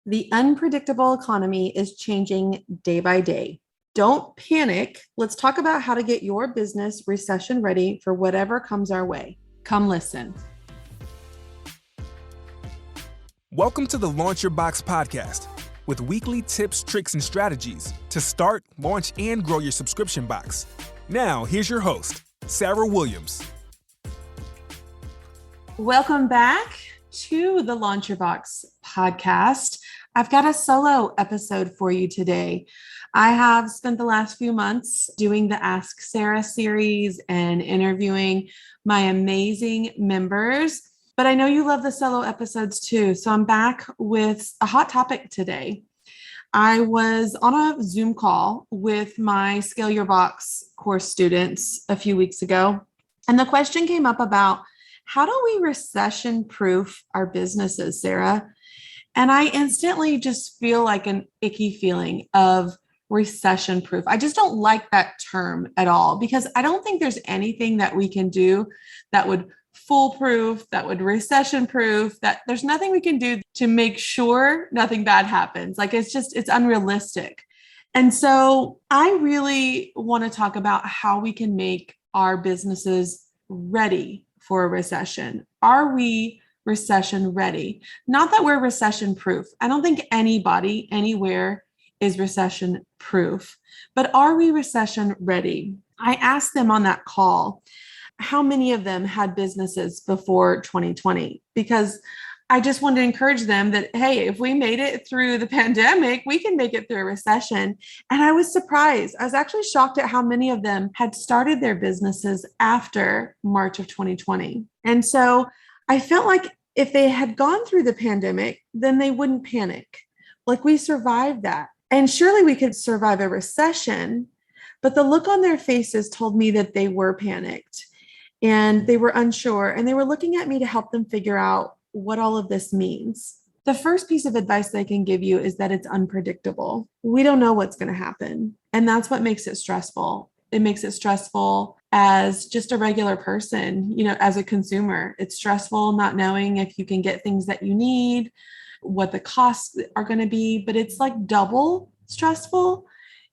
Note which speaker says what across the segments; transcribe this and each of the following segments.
Speaker 1: The unpredictable economy is changing day by day. Don't panic. Let's talk about how to get your business recession ready for whatever comes our way. Come listen.
Speaker 2: Welcome to the Launch Your Box podcast with weekly tips, tricks, and strategies to start, launch, and grow your subscription box. Now, here's your host, Sarah Williams.
Speaker 1: Welcome back to the Launch Your Box podcast. I've got a solo episode for you today. I have spent the last few months doing the Ask Sarah series and interviewing my amazing members, but I know you love the solo episodes too. So I'm back with a hot topic today. I was on a Zoom call with my Scale Your Box course students a few weeks ago, and the question came up about how do we recession-proof our businesses, Sarah? And I instantly just feel like an icky feeling of recession-proof. I just don't like that term at all because I don't think there's anything that we can do that would foolproof, that would recession-proof, that there's nothing we can do to make sure nothing bad happens. Like it's unrealistic. And so I really want to talk about how we can make our businesses ready for a recession. Are we recession ready? Not that we're recession proof. I don't think anybody anywhere is recession proof, but are we recession ready? I asked them on that call, how many of them had businesses before 2020? Because I just wanted to encourage them that, hey, if we made it through the pandemic, we can make it through a recession. And I was surprised. I was actually shocked at how many of them had started their businesses after March of 2020. And so I felt like if they had gone through the pandemic, then they wouldn't panic. Like we survived that. And surely we could survive a recession, but the look on their faces told me that they were panicked and they were unsure and they were looking at me to help them figure out what all of this means. The first piece of advice they can give you is that it's unpredictable. We don't know what's going to happen. And that's what makes it stressful. It makes it stressful as just a regular person, as a consumer. It's stressful not knowing if you can get things that you need, what the costs are going to be, but it's like double stressful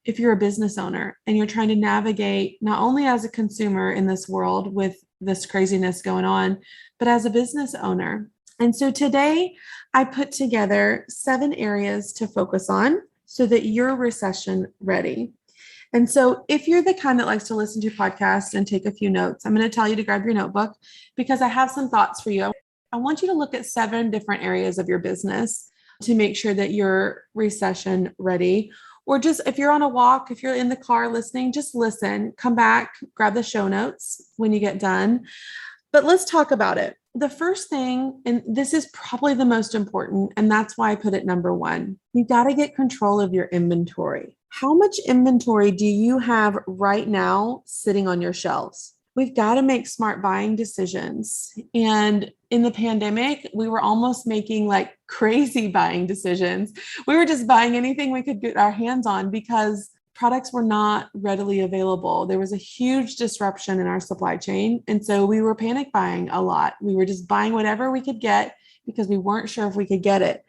Speaker 1: if you're a business owner and you're trying to navigate not only as a consumer in this world with this craziness going on, but as a business owner. And so today I put together 7 areas to focus on so that you're recession ready. And so if you're the kind that likes to listen to podcasts and take a few notes, I'm going to tell you to grab your notebook because I have some thoughts for you. I want you to look at 7 different areas of your business to make sure that you're recession ready. Or just if you're on a walk, if you're in the car listening, just listen, come back, grab the show notes when you get done. But let's talk about it. The first thing, and this is probably the most important, and that's why I put it number 1, you got to get control of your inventory. How much inventory do you have right now sitting on your shelves? We've got to make smart buying decisions. And in the pandemic, we were almost making like crazy buying decisions. We were just buying anything we could get our hands on because products were not readily available. There was a huge disruption in our supply chain. And so we were panic buying a lot. We were just buying whatever we could get because we weren't sure if we could get it.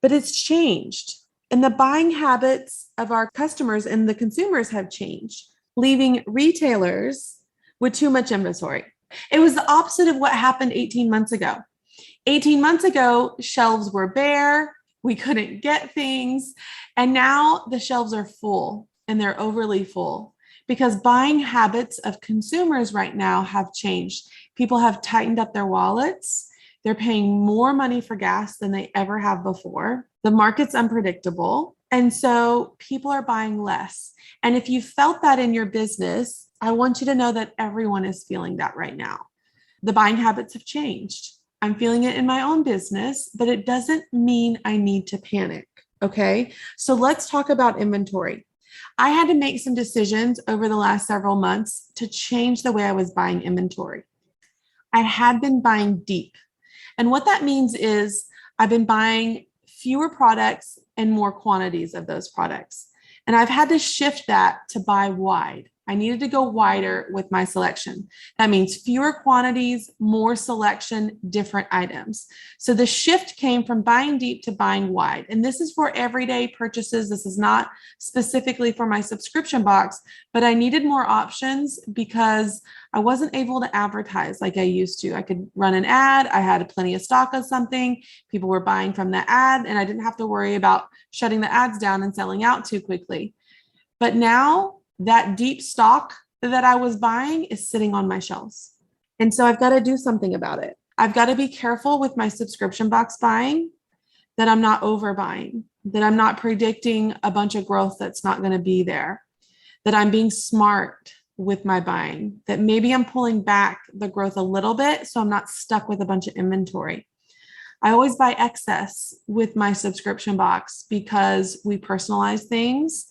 Speaker 1: But it's changed. And the buying habits of our customers and the consumers have changed, leaving retailers with too much inventory. It was the opposite of what happened 18 months ago. 18 months ago, shelves were bare. We couldn't get things. And now the shelves are full. And they're overly full because buying habits of consumers right now have changed. People have tightened up their wallets. They're paying more money for gas than they ever have before. The market's unpredictable. And so people are buying less. And if you felt that in your business, I want you to know that everyone is feeling that right now. The buying habits have changed. I'm feeling it in my own business, but it doesn't mean I need to panic. Okay. So let's talk about inventory. I had to make some decisions over the last several months to change the way I was buying inventory. I had been buying deep. And what that means is I've been buying fewer products and more quantities of those products. And I've had to shift that to buy wide. I needed to go wider with my selection. That means fewer quantities, more selection, different items. So the shift came from buying deep to buying wide. And this is for everyday purchases. This is not specifically for my subscription box, but I needed more options because I wasn't able to advertise like I used to. I could run an ad. I had plenty of stock of something. People were buying from the ad, and I didn't have to worry about shutting the ads down and selling out too quickly. But now that deep stock that I was buying is sitting on my shelves. And so I've got to do something about it. I've got to be careful with my subscription box buying, that I'm not overbuying, that I'm not predicting a bunch of growth that's not going to be there, that I'm being smart with my buying, that maybe I'm pulling back the growth a little bit so I'm not stuck with a bunch of inventory. I always buy excess with my subscription box because we personalize things.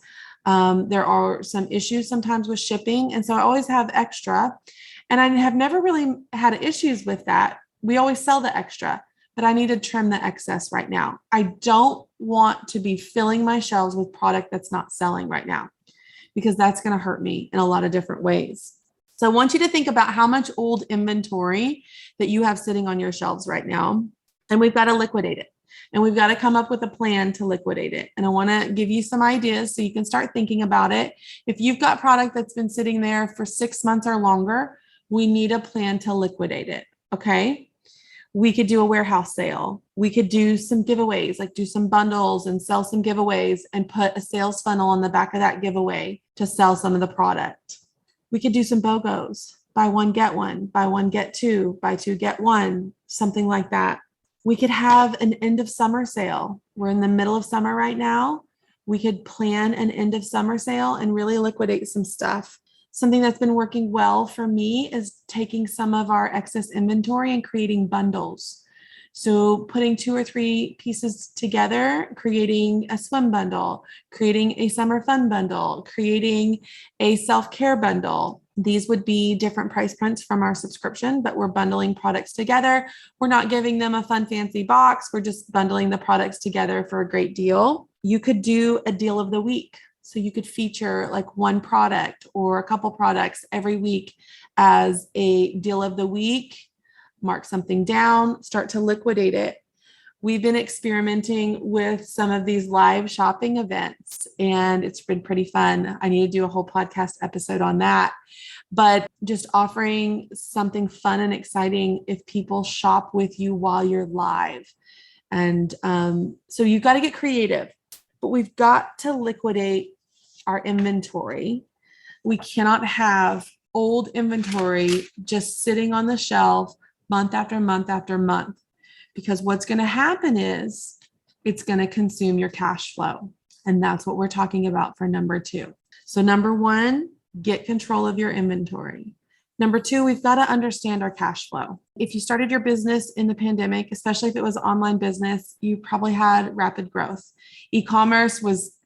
Speaker 1: There are some issues sometimes with shipping. And so I always have extra. And I have never really had issues with that. We always sell the extra, but I need to trim the excess right now. I don't want to be filling my shelves with product that's not selling right now, because that's going to hurt me in a lot of different ways. So I want you to think about how much old inventory that you have sitting on your shelves right now, and we've got to liquidate it. And we've got to come up with a plan to liquidate it. And I want to give you some ideas so you can start thinking about it. If you've got product that's been sitting there for 6 months or longer, we need a plan to liquidate it. Okay. We could do a warehouse sale. We could do some giveaways, like do some bundles and sell some giveaways and put a sales funnel on the back of that giveaway to sell some of the product. We could do some BOGOs, buy one, get two, buy two, get one, something like that. We could have an end of summer sale. We're in the middle of summer right now. We could plan an end of summer sale and really liquidate some stuff. Something that's been working well for me is taking some of our excess inventory and creating bundles. So putting 2 or 3 pieces together, creating a swim bundle, creating a summer fun bundle, creating a self-care bundle. These would be different price points from our subscription, but we're bundling products together. We're not giving them a fun, fancy box. We're just bundling the products together for a great deal. You could do a deal of the week. So you could feature like one product or a couple products every week as a deal of the week, mark something down, start to liquidate it. We've been experimenting with some of these live shopping events, and it's been pretty fun. I need to do a whole podcast episode on that, but just offering something fun and exciting if people shop with you while you're live. And so you've got to get creative, but we've got to liquidate our inventory. We cannot have old inventory just sitting on the shelf month after month after month. Because what's going to happen is it's going to consume your cash flow. And that's what we're talking about for number 2. So number 1, get control of your inventory. Number 2, we've got to understand our cash flow. If you started your business in the pandemic, especially if it was online business, you probably had rapid growth. E-commerce was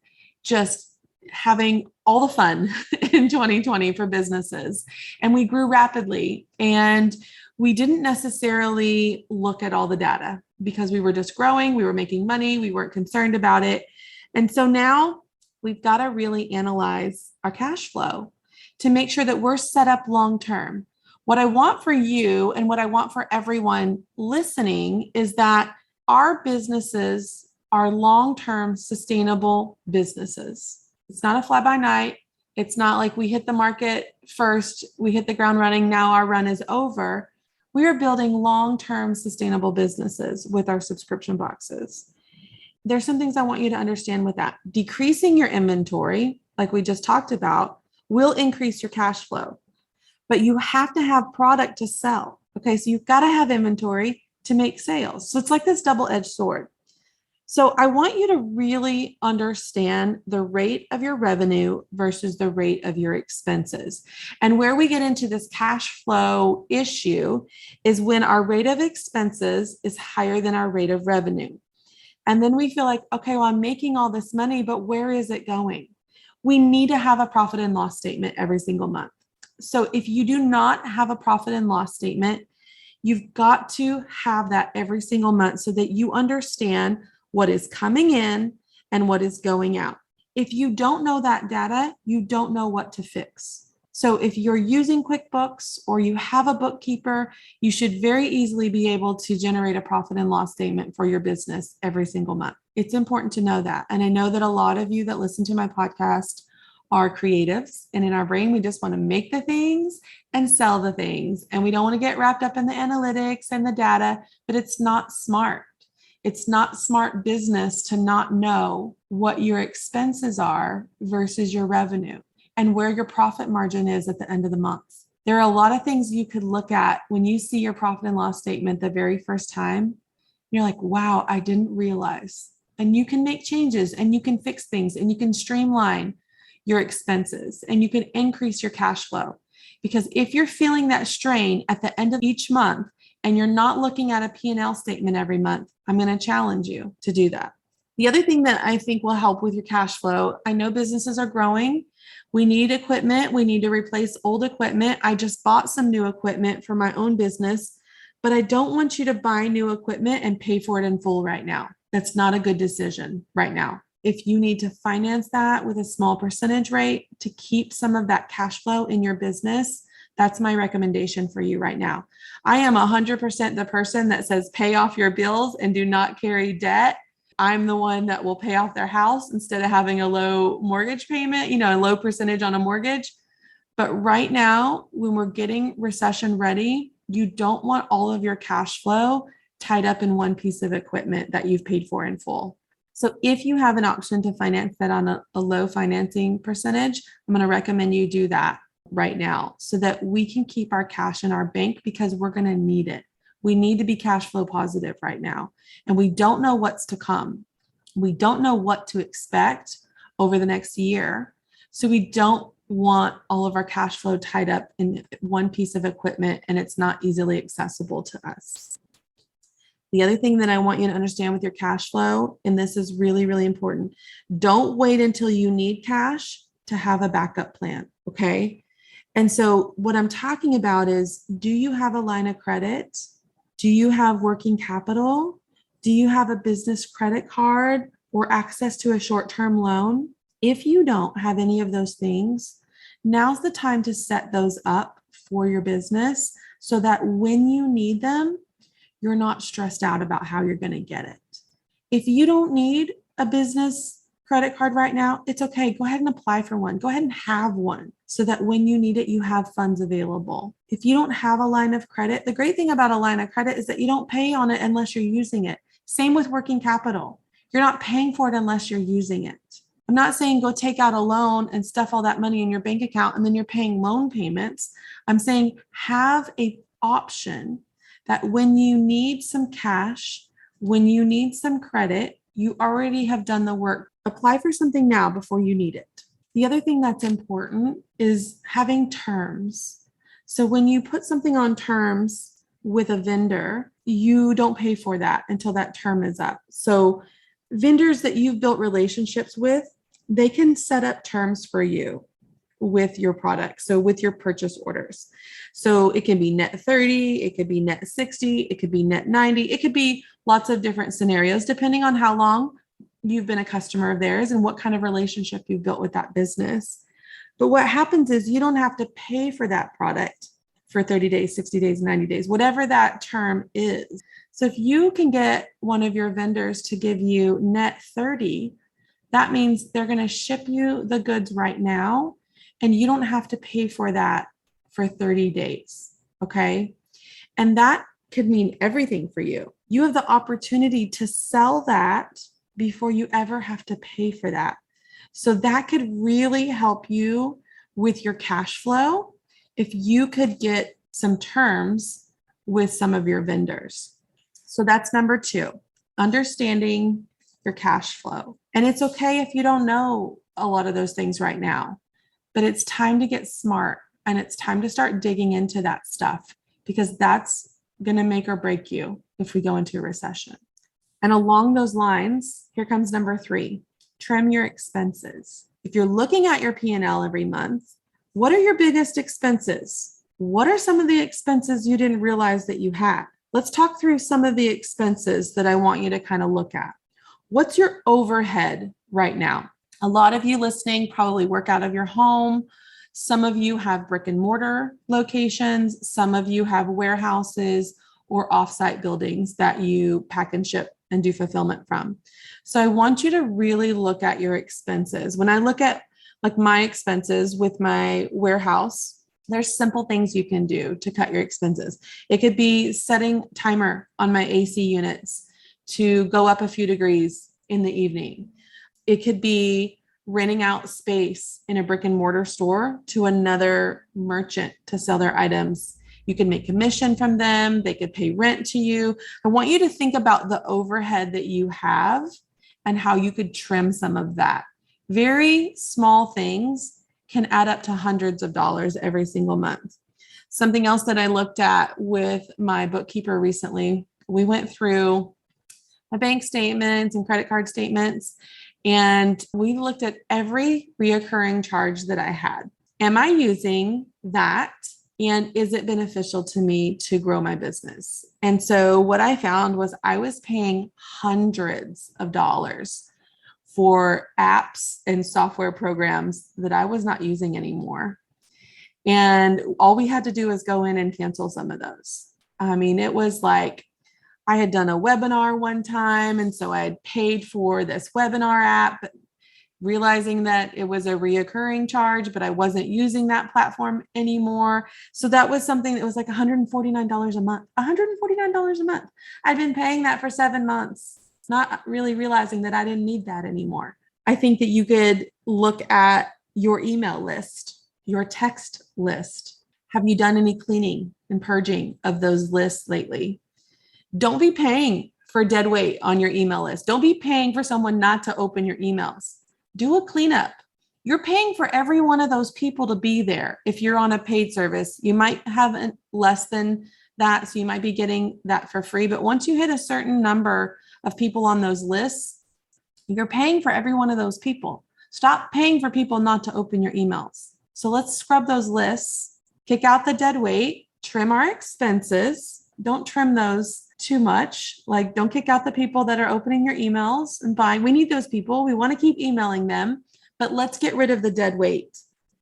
Speaker 1: just having all the fun in 2020 for businesses. And we grew rapidly. And we didn't necessarily look at all the data because we were just growing, we were making money, we weren't concerned about it. And so now we've got to really analyze our cash flow to make sure that we're set up long-term. What I want for you and what I want for everyone listening is that our businesses are long-term sustainable businesses. It's not a fly-by-night. It's not like we hit the market first, we hit the ground running, now our run is over. We are building long-term sustainable businesses with our subscription boxes. There's some things I want you to understand with that. Decreasing your inventory, like we just talked about, will increase your cash flow, but you have to have product to sell. Okay, so you've got to have inventory to make sales. So it's like this double-edged sword. So I want you to really understand the rate of your revenue versus the rate of your expenses. And where we get into this cash flow issue is when our rate of expenses is higher than our rate of revenue. And then we feel like, okay, well, I'm making all this money, but where is it going? We need to have a profit and loss statement every single month. So if you do not have a profit and loss statement, you've got to have that every single month so that you understand what is coming in and what is going out. If you don't know that data, you don't know what to fix. So if you're using QuickBooks or you have a bookkeeper, you should very easily be able to generate a profit and loss statement for your business every single month. It's important to know that. And I know that a lot of you that listen to my podcast are creatives, and in our brain, we just want to make the things and sell the things. And we don't want to get wrapped up in the analytics and the data, but it's not smart. It's not smart business to not know what your expenses are versus your revenue and where your profit margin is at the end of the month. There are a lot of things you could look at when you see your profit and loss statement the very first time. You're like, wow, I didn't realize. And you can make changes and you can fix things and you can streamline your expenses and you can increase your cash flow. Because if you're feeling that strain at the end of each month and you're not looking at a P&L statement every month, I'm going to challenge you to do that. The other thing that I think will help with your cash flow, I know businesses are growing. We need equipment. We need to replace old equipment. I just bought some new equipment for my own business, but I don't want you to buy new equipment and pay for it in full right now. That's not a good decision right now. If you need to finance that with a small percentage rate to keep some of that cash flow in your business, that's my recommendation for you right now. I am 100% the person that says pay off your bills and do not carry debt. I'm the one that will pay off their house instead of having a low mortgage payment, a low percentage on a mortgage. But right now, when we're getting recession ready, you don't want all of your cash flow tied up in one piece of equipment that you've paid for in full. So if you have an option to finance that on a low financing percentage, I'm going to recommend you do that right now so that we can keep our cash in our bank because we're going to need it. We need to be cash flow positive right now. And we don't know what's to come. We don't know what to expect over the next year. So we don't want all of our cash flow tied up in one piece of equipment and it's not easily accessible to us. The other thing that I want you to understand with your cash flow, and this is really, really important, don't wait until you need cash to have a backup plan, okay? And so what I'm talking about is, do you have a line of credit? Do you have working capital? Do you have a business credit card or access to a short-term loan? If you don't have any of those things, now's the time to set those up for your business so that when you need them, you're not stressed out about how you're going to get it. If you don't need a business credit card right now, it's okay. Go ahead and apply for one. Go ahead and have one so that when you need it, you have funds available. If you don't have a line of credit, the great thing about a line of credit is that you don't pay on it unless you're using it. Same with working capital. You're not paying for it unless you're using it. I'm not saying go take out a loan and stuff all that money in your bank account and then you're paying loan payments. I'm saying have an option that when you need some cash, when you need some credit, you already have done the work. Apply for something now before you need it. The other thing that's important is having terms. So when you put something on terms with a vendor, you don't pay for that until that term is up. So vendors that you've built relationships with, they can set up terms for you with your product. So with your purchase orders. So it can be net 30, it could be net 60, it could be net 90, it could be lots of different scenarios depending on how long you've been a customer of theirs and what kind of relationship you've built with that business. But what happens is you don't have to pay for that product for 30 days, 60 days, 90 days, whatever that term is. So if you can get one of your vendors to give you net 30, that means they're going to ship you the goods right now. And you don't have to pay for that for 30 days, okay? And that could mean everything for you. You have the opportunity to sell that before you ever have to pay for that. So that could really help you with your cash flow if you could get some terms with some of your vendors. So that's number 2, understanding your cash flow. And it's okay if you don't know a lot of those things right now. But it's time to get smart and it's time to start digging into that stuff because that's going to make or break you if we go into a recession. And along those lines, here comes number 3, trim your expenses. If you're looking at your P&L every month, what are your biggest expenses? What are some of the expenses you didn't realize that you had? Let's talk through some of the expenses that I want you to kind of look at. What's your overhead right now? A lot of you listening probably work out of your home. Some of you have brick and mortar locations. Some of you have warehouses or offsite buildings that you pack and ship and do fulfillment from. So I want you to really look at your expenses. When I look at like my expenses with my warehouse, there's simple things you can do to cut your expenses. It could be setting timer on my AC units to go up a few degrees in the evening. It could be renting out space in a brick and mortar store to another merchant to sell their items. You can make commission from them. They could pay rent to you. I want you to think about the overhead that you have and how you could trim some of that. Very small things can add up to hundreds of dollars every single month. Something else that I looked at with my bookkeeper recently, we went through my bank statements and credit card statements, and we looked at every reoccurring charge that I had. Am I using that? And is it beneficial to me to grow my business? And so what I found was I was paying hundreds of dollars for apps and software programs that I was not using anymore. And all we had to do was go in and cancel some of those. I mean, it was like I had done a webinar one time, and so I had paid for this webinar app, realizing that it was a reoccurring charge, but I wasn't using that platform anymore. So that was something that was like $149 a month, $149 a month. I'd been paying that for 7 months, not really realizing that I didn't need that anymore. I think that you could look at your email list, your text list. Have you done any cleaning and purging of those lists lately? Don't be paying for dead weight on your email list. Don't be paying for someone not to open your emails. Do a cleanup. You're paying for every one of those people to be there. If you're on a paid service, you might have less than that, so you might be getting that for free. But once you hit a certain number of people on those lists, you're paying for every one of those people. Stop paying for people not to open your emails. So let's scrub those lists, kick out the dead weight, trim our expenses. Don't trim those too much. Like, don't kick out the people that are opening your emails and buying. We need those people. We want to keep emailing them, but let's get rid of the dead weight.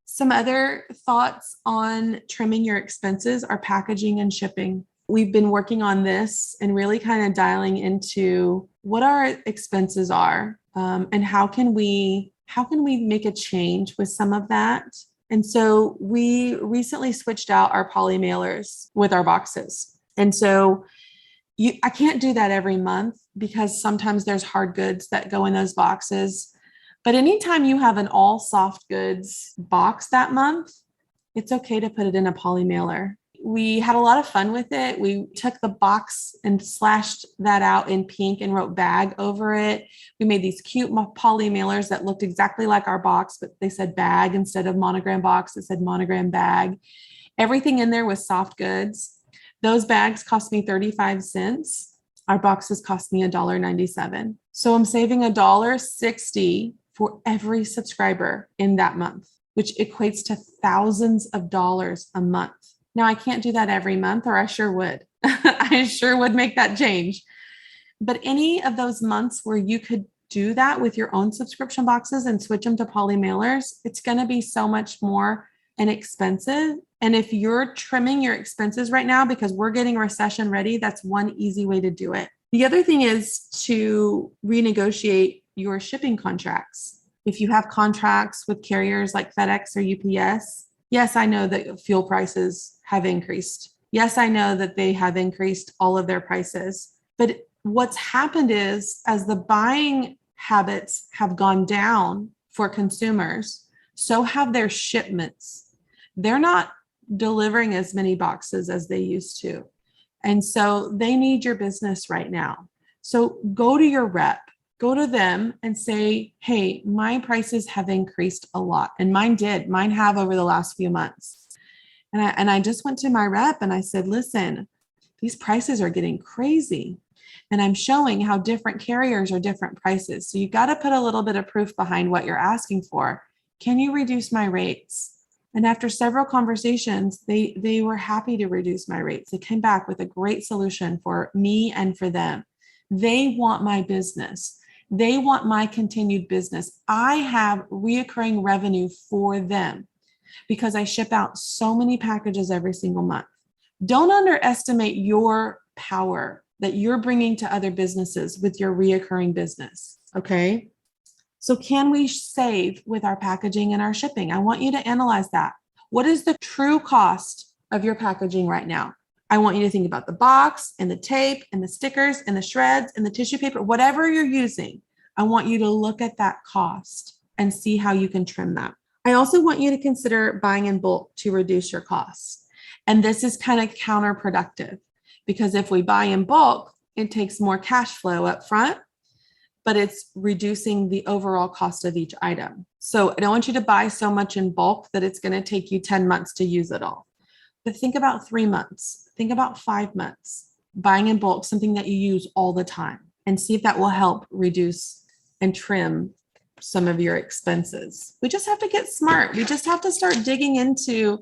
Speaker 1: Some other thoughts on trimming your expenses are packaging and shipping. We've been working on this and really kind of dialing into what our expenses are, and how can we make a change with some of that. And so we recently switched out our poly mailers with our boxes. And so I can't do that every month because sometimes there's hard goods that go in those boxes. But anytime you have an all soft goods box that month, it's okay to put it in a poly mailer. We had a lot of fun with it. We took the box and slashed that out in pink and wrote bag over it. We made these cute poly mailers that looked exactly like our box, but they said bag instead of monogram box. It said monogram bag. Everything in there was soft goods. Those bags cost me 35 cents. Our boxes cost me $1.97. So I'm saving $1.60 for every subscriber in that month, which equates to thousands of dollars a month. Now, I can't do that every month, or I sure would. I sure would make that change. But any of those months where you could do that with your own subscription boxes and switch them to poly mailers, it's going to be so much more inexpensive. And if you're trimming your expenses right now because we're getting recession ready, that's one easy way to do it. The other thing is to renegotiate your shipping contracts. If you have contracts with carriers like FedEx or UPS, yes, I know that fuel prices have increased. Yes, I know that they have increased all of their prices. But what's happened is, as the buying habits have gone down for consumers, so have their shipments. They're not delivering as many boxes as they used to. And so they need your business right now. So go to your rep, go to them and say, hey, my prices have increased a lot. And mine have over the last few months. And I just went to my rep and I said, listen, these prices are getting crazy. And I'm showing how different carriers are different prices. So you got to put a little bit of proof behind what you're asking for. Can you reduce my rates? And after several conversations, they were happy to reduce my rates. They came back with a great solution for me and for them. They want my business. They want my continued business. I have reoccurring revenue for them. because I ship out so many packages every single month. Don't underestimate your power that you're bringing to other businesses with your reoccurring business. Okay. So can we save with our packaging and our shipping? I want you to analyze that. What is the true cost of your packaging right now? I want you to think about the box and the tape and the stickers and the shreds and the tissue paper, whatever you're using. I want you to look at that cost and see how you can trim that. I also want you to consider buying in bulk to reduce your costs. And this is kind of counterproductive because if we buy in bulk, it takes more cash flow up front, but it's reducing the overall cost of each item. So I don't want you to buy so much in bulk that it's going to take you 10 months to use it all. But think about 3 months, think about 5 months, buying in bulk, something that you use all the time, and see if that will help reduce and trim some of your expenses. We just have to get smart. We just have to start digging into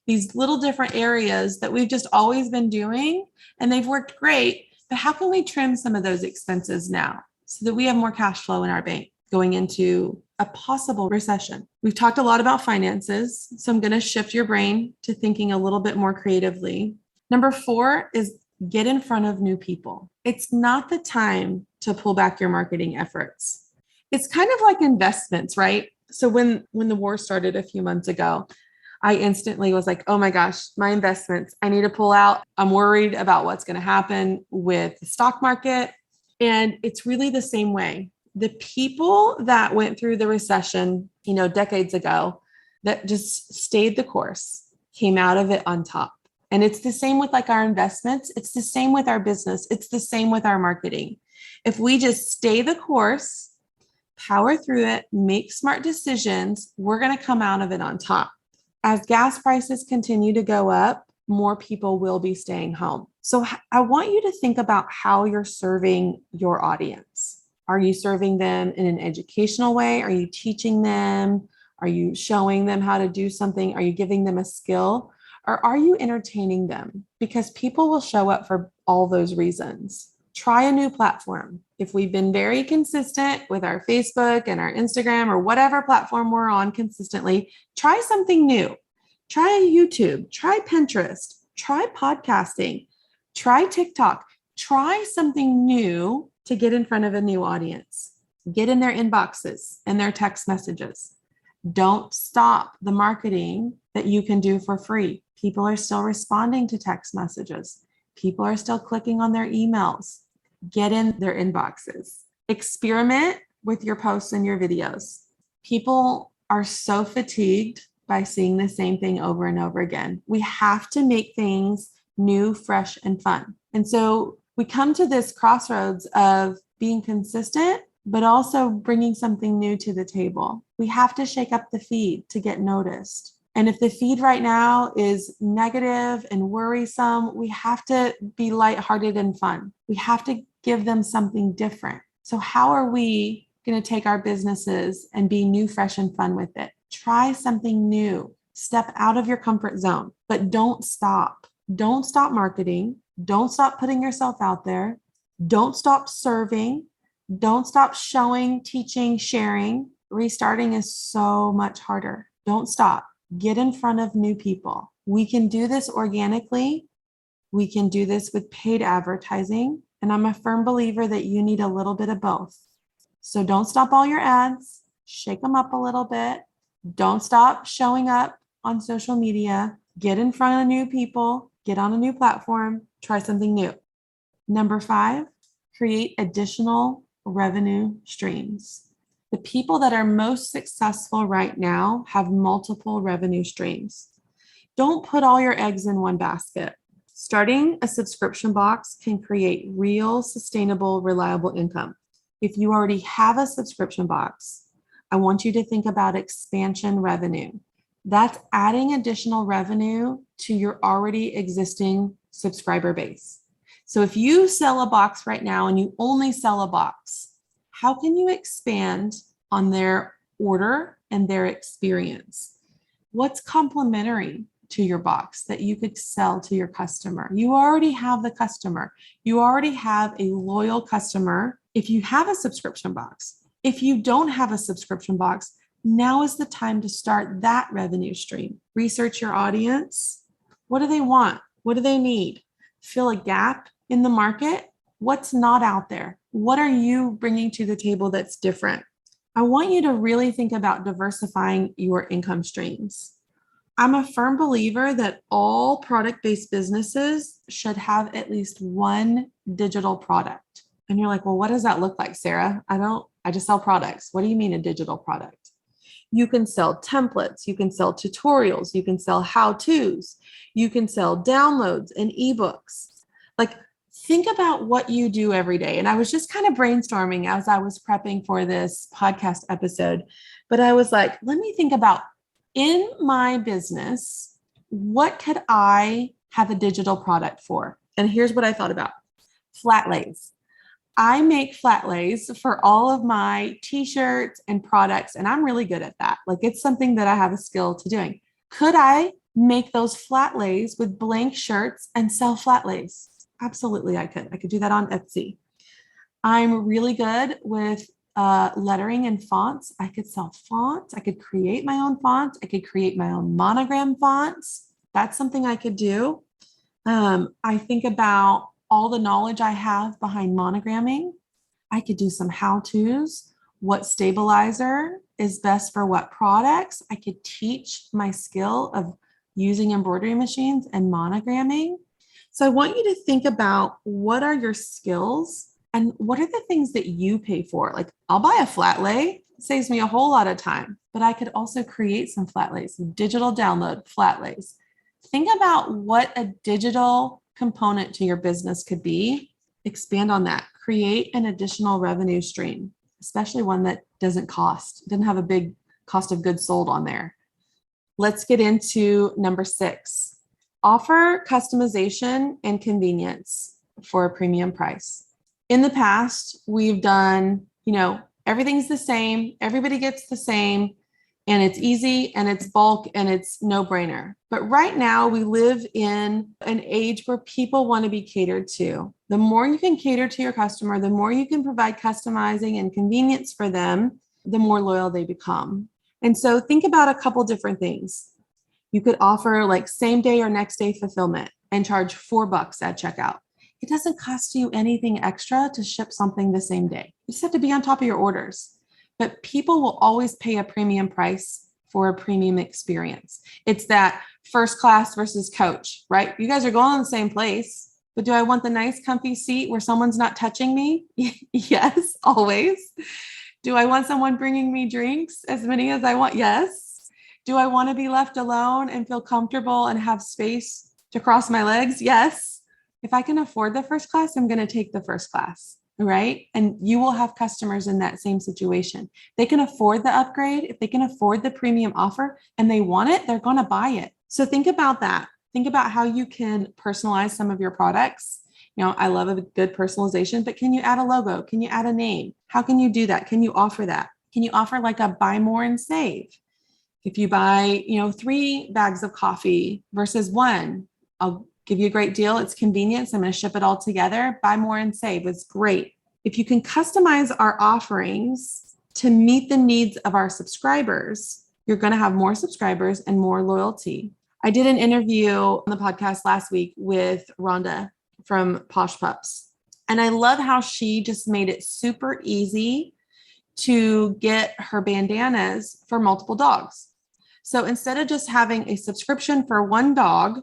Speaker 1: these little different areas that we've just always been doing, and they've worked great. But how can we trim some of those expenses now so that we have more cash flow in our bank going into a possible recession? We've talked a lot about finances, so I'm going to shift your brain to thinking a little bit more creatively. Number 4 is get in front of new people. It's not the time to pull back your marketing efforts. It's kind of like investments, right? So when the war started a few months ago, I instantly was like, oh my gosh, my investments, I need to pull out. I'm worried about what's going to happen with the stock market. And it's really the same way. The people that went through the recession, decades ago, that just stayed the course, came out of it on top. And it's the same with like our investments. It's the same with our business. It's the same with our marketing. If we just stay the course, power through it, make smart decisions, we're going to come out of it on top. As gas prices continue to go up, more people will be staying home. So I want you to think about how you're serving your audience. Are you serving them in an educational way? Are you teaching them? Are you showing them how to do something? Are you giving them a skill? Or are you entertaining them? Because people will show up for all those reasons. Try a new platform. If we've been very consistent with our Facebook and our Instagram or whatever platform we're on consistently, try something new. Try YouTube, try Pinterest, try podcasting, try TikTok, try something new to get in front of a new audience. Get in their inboxes and their text messages. Don't stop the marketing that you can do for free. People are still responding to text messages. People are still clicking on their emails. Get in their inboxes. Experiment with your posts and your videos. People are so fatigued by seeing the same thing over and over again. We have to make things new, fresh, and fun. And so we come to this crossroads of being consistent, but also bringing something new to the table. We have to shake up the feed to get noticed. And if the feed right now is negative and worrisome, we have to be lighthearted and fun. We have to give them something different. So how are we going to take our businesses and be new, fresh, and fun with it? Try something new. Step out of your comfort zone, but don't stop. Don't stop marketing. Don't stop putting yourself out there. Don't stop serving. Don't stop showing, teaching, sharing. Restarting is so much harder. Don't stop. Get in front of new people. We can do this organically. We can do this with paid advertising. And I'm a firm believer that you need a little bit of both. So don't stop all your ads. Shake them up a little bit. Don't stop showing up on social media. Get in front of new people. Get on a new platform. Try something new. Number 5, create additional revenue streams. The people that are most successful right now have multiple revenue streams. Don't put all your eggs in one basket. Starting a subscription box can create real, sustainable, reliable income. If you already have a subscription box, I want you to think about expansion revenue. That's adding additional revenue to your already existing subscriber base. So if you sell a box right now and you only sell a box, how can you expand on their order and their experience? What's complementary to your box that you could sell to your customer? You already have the customer. You already have a loyal customer if you have a subscription box. If you don't have a subscription box, Now is the time to start that revenue stream. Research your audience. What do they want? What do they need? Fill a gap in the market. What's not out there? What are you bringing to the table that's different? I want you to really think about diversifying your income streams. I'm a firm believer that all product-based businesses should have at least one digital product. And you're like, well, what does that look like, Sarah? I just sell products. What do you mean a digital product? You can sell templates, you can sell tutorials, you can sell how-tos, you can sell downloads and ebooks. Like, think about what you do every day. And I was just kind of brainstorming as I was prepping for this podcast episode, but I was like, let me think about in my business, what could I have a digital product for? And here's what I thought about: flat lays. I make flat lays for all of my t-shirts and products, and I'm really good at that. Like, it's something that I have a skill to doing. Could I make those flat lays with blank shirts and sell flat lays? Absolutely, I could. I could do that on Etsy. I'm really good with lettering and fonts. I could sell fonts. I could create my own fonts. I could create my own monogram fonts. That's something I could do. I think about all the knowledge I have behind monogramming. I could do some how-tos. What stabilizer is best for what products? I could teach my skill of using embroidery machines and monogramming. So I want you to think about, what are your skills and what are the things that you pay for? Like, I'll buy a flat lay. It saves me a whole lot of time, but I could also create some flat lays, digital download flat lays. Think about what a digital component to your business could be. Expand on that. Create an additional revenue stream, especially one that doesn't have a big cost of goods sold on there. Let's get into number 6. Offer customization and convenience for a premium price. In the past, we've done, everything's the same, everybody gets the same, and it's easy and it's bulk and it's no brainer. But right now we live in an age where people want to be catered to. The more you can cater to your customer, the more you can provide customizing and convenience for them, the more loyal they become. And so think about a couple different things. You could offer like same day or next day fulfillment and charge $4 at checkout. It doesn't cost you anything extra to ship something the same day. You just have to be on top of your orders. But people will always pay a premium price for a premium experience. It's that first class versus coach, right? You guys are going to the same place, but do I want the nice comfy seat where someone's not touching me? Yes, always. Do I want someone bringing me drinks, as many as I want? Yes. Do I want to be left alone and feel comfortable and have space to cross my legs? Yes. If I can afford the first class, I'm going to take the first class, right? And you will have customers in that same situation. They can afford the upgrade. If they can afford the premium offer and they want it, they're going to buy it. So think about that. Think about how you can personalize some of your products. I love a good personalization, but can you add a logo? Can you add a name? How can you do that? Can you offer that? Can you offer like a buy more and save? If you buy, 3 bags of coffee versus 1, I'll give you a great deal. It's convenience. I'm going to ship it all together. Buy more and save. It's great. If you can customize our offerings to meet the needs of our subscribers, you're going to have more subscribers and more loyalty. I did an interview on the podcast last week with Rhonda from Posh Pups. And I love how she just made it super easy to get her bandanas for multiple dogs. So instead of just having a subscription for one dog,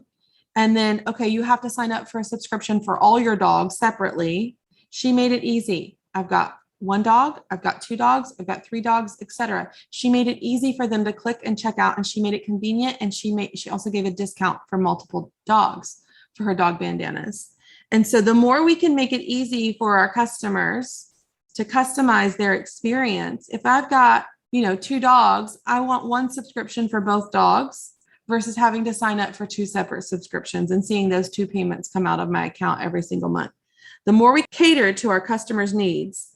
Speaker 1: and then, okay, you have to sign up for a subscription for all your dogs separately, she made it easy. I've got 1 dog, I've got 2 dogs, I've got 3 dogs, etc. She made it easy for them to click and check out, and she made it convenient. And she also gave a discount for multiple dogs for her dog bandanas. And so the more we can make it easy for our customers to customize their experience, if I've got 2 dogs, I want 1 subscription for both dogs versus having to sign up for 2 separate subscriptions and seeing those 2 payments come out of my account every single month. The more we cater to our customers' needs,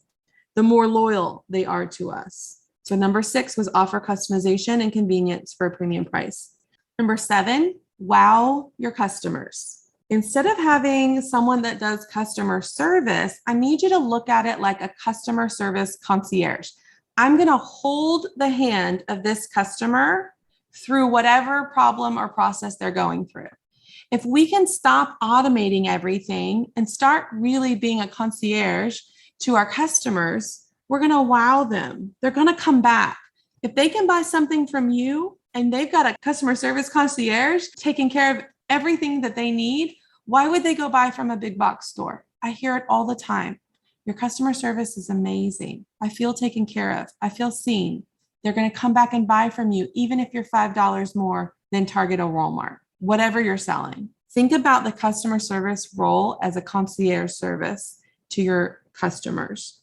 Speaker 1: the more loyal they are to us. So number 6 was offer customization and convenience for a premium price. Number 7, wow your customers. Instead of having someone that does customer service, I need you to look at it like a customer service concierge. I'm going to hold the hand of this customer through whatever problem or process they're going through. If we can stop automating everything and start really being a concierge to our customers, we're going to wow them. They're going to come back. If they can buy something from you and they've got a customer service concierge taking care of everything that they need, why would they go buy from a big box store? I hear it all the time. Your customer service is amazing. I feel taken care of. I feel seen. They're going to come back and buy from you, even if you're $5 more than Target or Walmart, whatever you're selling. Think about the customer service role as a concierge service to your customers.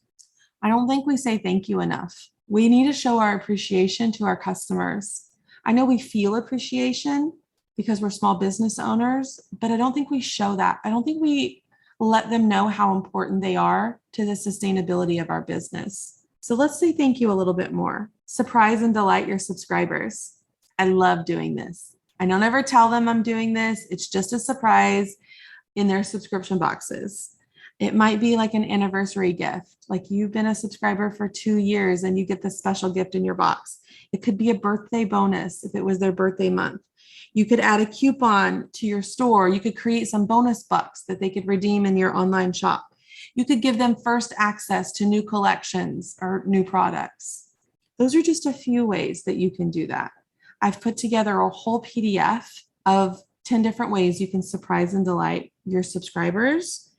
Speaker 1: I don't think we say thank you enough. We need to show our appreciation to our customers. I know we feel appreciation because we're small business owners, but I don't think we show that. I don't think we let them know how important they are to the sustainability of our business. So let's say thank you a little bit more. Surprise and delight your subscribers. I love doing this. I don't ever tell them I'm doing this. It's just a surprise in their subscription boxes. It might be like an anniversary gift, like you've been a subscriber for 2 years and you get this special gift in your box. It could be a birthday bonus if it was their birthday month. You could add a coupon to your store. You could create some bonus bucks that they could redeem in your online shop. You could give them first access to new collections or new products. Those are just a few ways that you can do that. I've put together a whole PDF of 10 different ways you can surprise and delight your subscribers.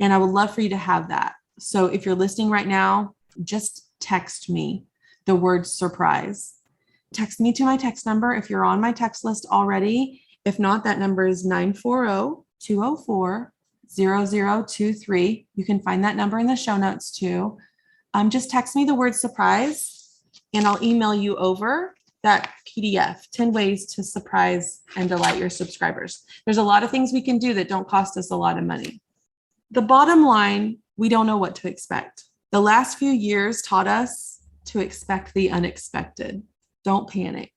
Speaker 1: And I would love for you to have that. So if you're listening right now, just text me the word surprise. Text me to my text number if you're on my text list already. If not, that number is 940-204-0023. You can find that number in the show notes too. Just text me the word surprise and I'll email you over that PDF, 10 ways to surprise and delight your subscribers. There's a lot of things we can do that don't cost us a lot of money. The bottom line, we don't know what to expect. The last few years taught us to expect the unexpected. Don't panic.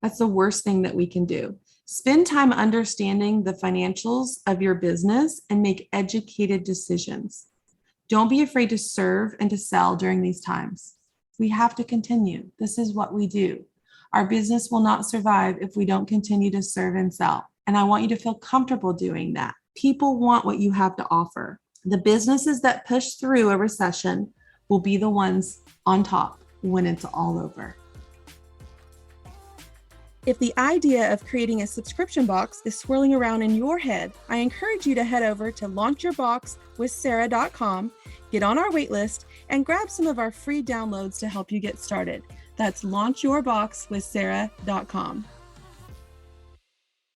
Speaker 1: That's the worst thing that we can do. Spend time understanding the financials of your business and make educated decisions. Don't be afraid to serve and to sell during these times. We have to continue. This is what we do. Our business will not survive if we don't continue to serve and sell. And I want you to feel comfortable doing that. People want what you have to offer. The businesses that push through a recession will be the ones on top when it's all over. If the idea of creating a subscription box is swirling around in your head, I encourage you to head over to launchyourboxwithsarah.com, get on our waitlist, and grab some of our free downloads to help you get started. That's launchyourboxwithsarah.com.